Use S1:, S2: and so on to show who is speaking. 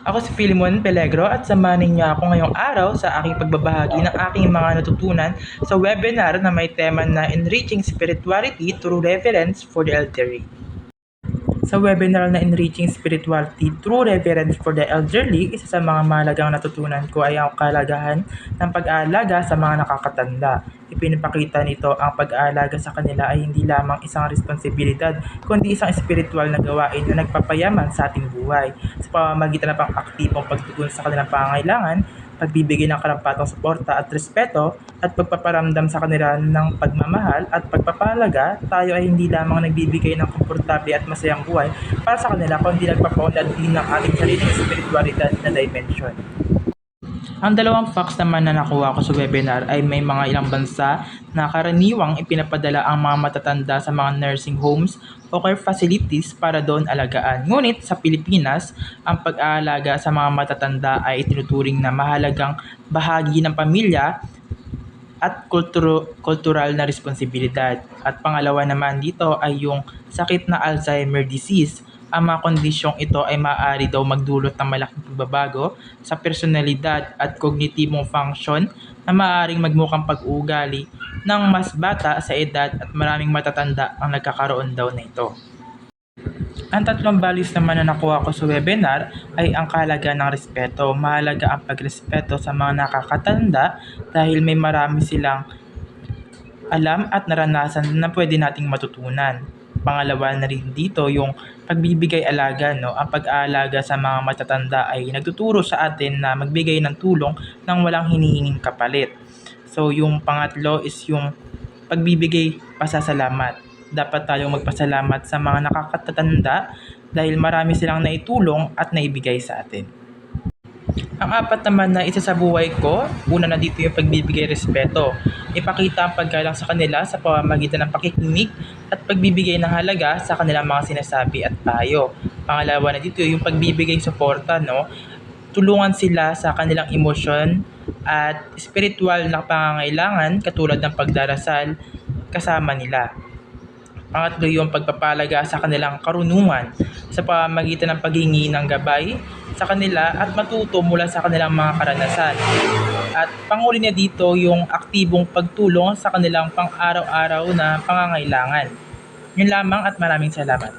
S1: Ako si Filimon Pelegro at samanin niyo ako ngayong araw sa aking pagbabahagi ng aking mga natutunan sa webinar na may tema na Enriching Spirituality Through Reverence for the Elderly. Sa webinar na Enriching Spirituality Through Reverence for the Elderly, isa sa mga mahalagang natutunan ko ay ang kahalagahan ng pag-aalaga sa mga nakakatanda. Ipinapakita nito ang pag-aalaga sa kanila ay hindi lamang isang responsibilidad, kundi isang espiritual na gawain na nagpapayaman sa ating buhay. Sa pamamagitan ng pang-aktibong pagtugon sa kanilang pangangailangan, pagbibigay ng karampatang suporta at respeto, at pagpaparamdam sa kanila ng pagmamahal at pagpapahalaga, tayo ay hindi lamang nagbibigay ng komportable at masayang buhay para sa kanila, kundi nagpapaunlad din ng ating sariling espiritualidad na dimension. Ang dalawang facts naman na nakuha ko sa webinar ay may mga ilang bansa na karaniwang ipinapadala ang mga matatanda sa mga nursing homes o care facilities para doon alagaan. Ngunit sa Pilipinas, ang pag-aalaga sa mga matatanda ay itinuturing na mahalagang bahagi ng pamilya at kultural na responsibilidad. At pangalawa naman dito ay yung sakit na Alzheimer disease. Ang mga kondisyong ito ay maaari daw magdulot ng malaking pagbabago sa personalidad at kognitibong function na maaaring magmukhang pag-uugali ng mas bata sa edad, at maraming matatanda ang nagkakaroon daw na ito. Ang tatlong values naman na nakuha ko sa webinar ay ang kahalagaan ng respeto. Mahalaga ang pagrespeto sa mga nakakatanda dahil may marami silang alam at naranasan na pwede nating matutunan. Pangalawa na rin dito yung pagbibigay alaga, no? Ang pag-aalaga sa mga matatanda ay nagtuturo sa atin na magbigay ng tulong nang walang hinihinging kapalit. So yung pangatlo is yung pagbibigay pasasalamat. Dapat tayong magpasalamat sa mga nakakatatanda dahil marami silang naitulong at naibigay sa atin. Ang apat naman na isa sa buhay ko, una na dito yung pagbibigay respeto. Ipakita ang paggalang sa kanila sa pamamagitan ng pakikinig at pagbibigay ng halaga sa kanilang mga sinasabi at payo. Pangalawa na dito yung pagbibigay suporta, no? Tulungan sila sa kanilang emosyon at spiritual na pangangailangan katulad ng pagdarasal kasama nila. Pangatlo yung pagpapalaga sa kanilang karunungan sa pamamagitan ng paghingi ng gabay sa kanila at matuto mula sa kanilang mga karanasan. At panghuli na dito yung aktibong pagtulong sa kanilang pang-araw-araw na pangangailangan. Yun lamang at maraming salamat.